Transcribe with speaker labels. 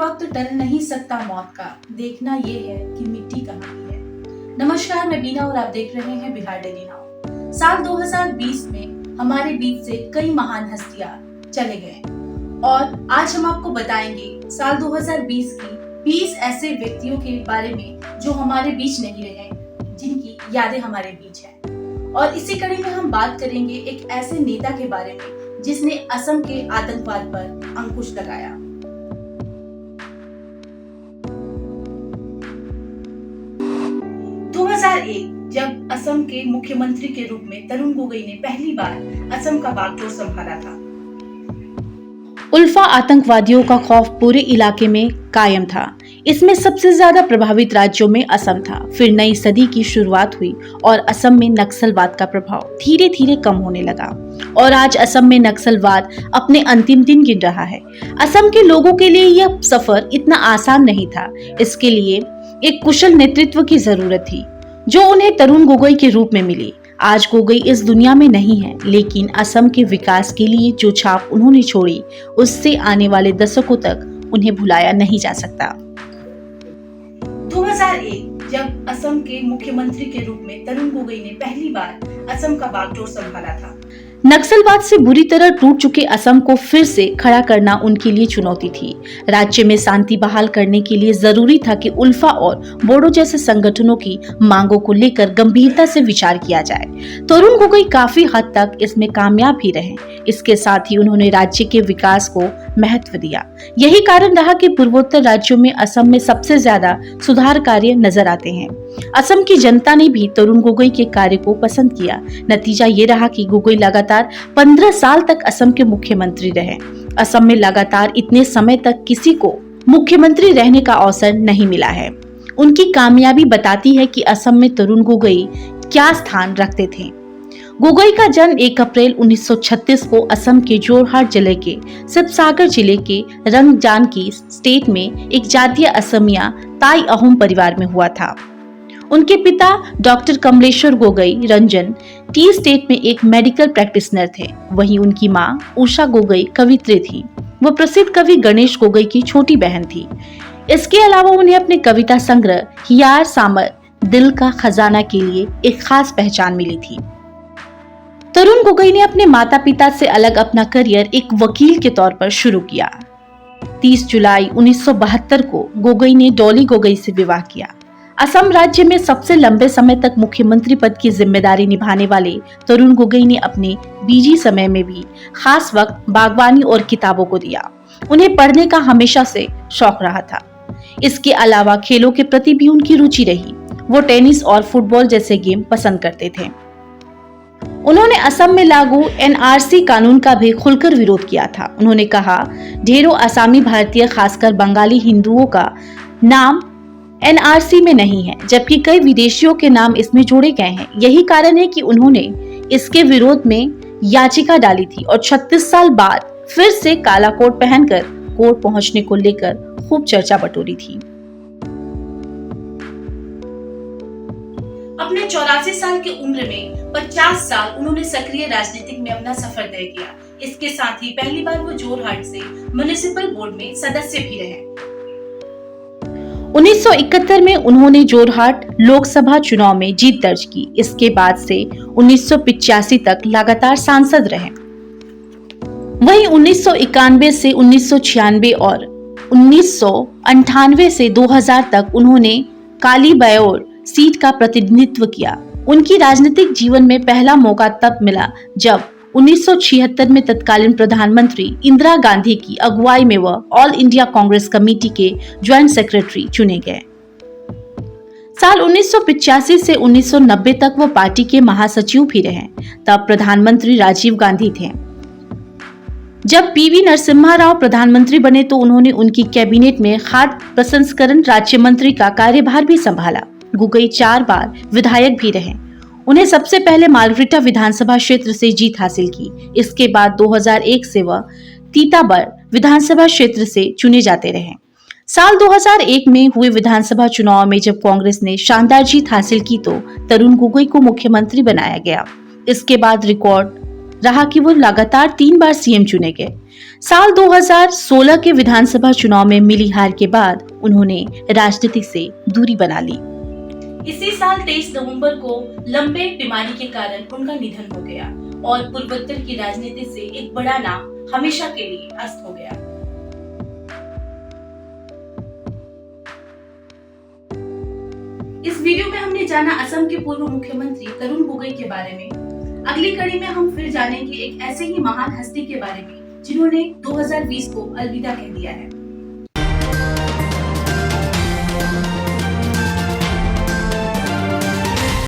Speaker 1: वक्त टल नहीं सकता मौत का, देखना ये है कि मिट्टी कहाँ की है। नमस्कार, मैं बीना और आप देख रहे हैं बिहार डेली नाउ। साल 2020 में हमारे बीच से कई महान हस्तियां चले गए और आज हम आपको बताएंगे साल 2020 की 20 ऐसे व्यक्तियों के बारे में जो हमारे बीच नहीं रहे, जिनकी यादें हमारे बीच हैं। और इसी कड़ी में हम बात करेंगे एक ऐसे नेता के बारे में जिसने असम के आतंकवाद पर अंकुश लगाया। जब असम के मुख्यमंत्री के रूप में तरुण गोगोई ने पहली बार असम का बागडोर संभाला था,
Speaker 2: उल्फा आतंकवादियों का खौफ पूरे इलाके में कायम था। इसमें सबसे ज्यादा प्रभावित राज्यों में असम था। फिर नई सदी की शुरुआत हुई और असम में नक्सलवाद का प्रभाव धीरे धीरे कम होने लगा और आज असम में नक्सलवाद अपने अंतिम दिन गिन रहा है। असम के लोगों के लिए यह सफर इतना आसान नहीं था। इसके लिए एक कुशल नेतृत्व की जरूरत थी जो उन्हें तरुण गोगोई के रूप में मिली। आज गोगोई इस दुनिया में नहीं है, लेकिन असम के विकास के लिए जो छाप उन्होंने छोड़ी उससे आने वाले दशकों तक उन्हें भुलाया नहीं जा सकता।
Speaker 1: 2001 जब असम के मुख्यमंत्री के रूप में तरुण गोगोई ने पहली बार असम का बागडोर संभाला था,
Speaker 2: नक्सलवाद से बुरी तरह टूट चुके असम को फिर से खड़ा करना उनके लिए चुनौती थी। राज्य में शांति बहाल करने के लिए जरूरी था कि उल्फा और बोडो जैसे संगठनों की मांगों को लेकर गंभीरता से विचार किया जाए। तरुण गोगोई काफी हद तक इसमें कामयाब भी रहे। इसके साथ ही उन्होंने राज्य के विकास को महत्व दिया। यही कारण रहा कि पूर्वोत्तर राज्यों में असम में सबसे ज्यादा सुधार कार्य नजर आते हैं। असम की जनता ने भी तरुण गोगोई के कार्य को पसंद किया। नतीजा ये रहा कि गोगोई लगातार 15 साल तक असम के मुख्यमंत्री रहे। असम में लगातार इतने समय तक किसी को मुख्यमंत्री रहने का अवसर नहीं मिला है। उनकी कामयाबी बताती है कि असम में तरुण गोगोई क्या स्थान रखते थे। गोगोई का जन्म 1 अप्रैल 1936 को असम के जोरहाट जिले के शिवसागर जिले के रंगजानकी स्टेट में एक जातीय असमिया ताई अहोम परिवार में हुआ था। उनके पिता doctor Kamleshwar Gogoi Ranjan T state में एक मेडिकल प्रैक्टिशनर थे। वहीं उनकी मां उषा गोगोई कवित्री थी। वो प्रसिद्ध कवि गणेश गोगोई की छोटी बहन थी। इसके अलावा उन्हें अपने कविता संग्रह हियार सामर दिल का खजाना के लिए एक खास पहचान मिली थी। तरुण गोगोई ने अपने माता पिता से अलग अपना करियर एक वकील के तौर पर शुरू किया। 30 जुलाई 1972 को गोगोई ने डॉली गोगोई से विवाह किया। असम राज्य में सबसे लंबे समय तक मुख्यमंत्री पद की जिम्मेदारी निभाने वाले तरुण गोगोई ने अपने बीजी समय में भी खास वक्त बागवानी और किताबों को दिया। उन्हें पढ़ने का हमेशा से शौक रहा था। इसके अलावा खेलों के प्रति भी उनकी रुचि रही। वो टेनिस और फुटबॉल जैसे गेम पसंद करते थे। उन्होंने असम में लागू एनआरसी कानून का भी खुलकर विरोध किया था। उन्होंने कहा, ढेरों आसामी भारतीय खासकर बंगाली हिंदुओं का नाम एनआरसी में नहीं है, जबकि कई विदेशियों के नाम इसमें जोड़े गए हैं। यही कारण है कि उन्होंने इसके विरोध में याचिका डाली थी और 36 साल बाद फिर से काला कोट पहनकर कोर्ट पहुंचने को लेकर खूब चर्चा बटोरी थी।
Speaker 1: अपने 84 साल की उम्र में 50 साल उन्होंने सक्रिय राजनीतिक में अपना सफर तय किया। इसके साथ ही पहली बार वो जोरहाट से म्युनिसिपल बोर्ड में सदस्य भी रहे।
Speaker 2: 1971 में उन्होंने जोरहाट लोकसभा चुनाव में जीत दर्ज की। इसके बाद से 1985 तक लगातार सांसद रहे। वहीं 1991 से 1996 और 1998 से 2000 तक उन्होंने कालीबयोर सीट का प्रतिनिधित्व किया। उनकी राजनीतिक जीवन में पहला मौका तब मिला जब 1976 में तत्कालीन प्रधानमंत्री इंदिरा गांधी की अगुवाई में वह ऑल इंडिया कांग्रेस कमेटी के ज्वाइंट सेक्रेटरी चुने गए। साल 1985 से 1990 तक वो पार्टी के महासचिव भी रहे। तब प्रधानमंत्री राजीव गांधी थे। जब पीवी नरसिम्हा राव प्रधानमंत्री बने तो उन्होंने उनकी कैबिनेट में खाद्य प्रसंस्करण राज्य मंत्री का कार्यभार भी संभाला। गोगोई 4 बार विधायक भी रहे। उन्हें सबसे पहले मालग्रेटा विधानसभा क्षेत्र से जीत हासिल की। इसके बाद 2001 से वह तीताबर विधानसभा क्षेत्र से चुने जाते रहे। साल 2001 में हुए विधानसभा चुनाव में जब कांग्रेस ने शानदार जीत हासिल की तो तरुण गोगोई को मुख्यमंत्री बनाया गया। इसके बाद रिकॉर्ड रहा कि वो लगातार 3 बार सीएम चुने गए। साल 2016 के विधानसभा चुनाव में मिली हार के बाद उन्होंने राजनीति से दूरी बना ली।
Speaker 1: इसी साल 23 नवंबर को लंबे बीमारी के कारण उनका निधन हो गया और पूर्वोत्तर की राजनीति से एक बड़ा नाम हमेशा के लिए अस्त हो गया। इस वीडियो में हमने जाना असम के पूर्व मुख्यमंत्री तरुण गोगोई के बारे में। अगली कड़ी में हम फिर जानेंगे एक ऐसे ही महान हस्ती के बारे में जिन्होंने 2020 को अलविदा कह दिया है।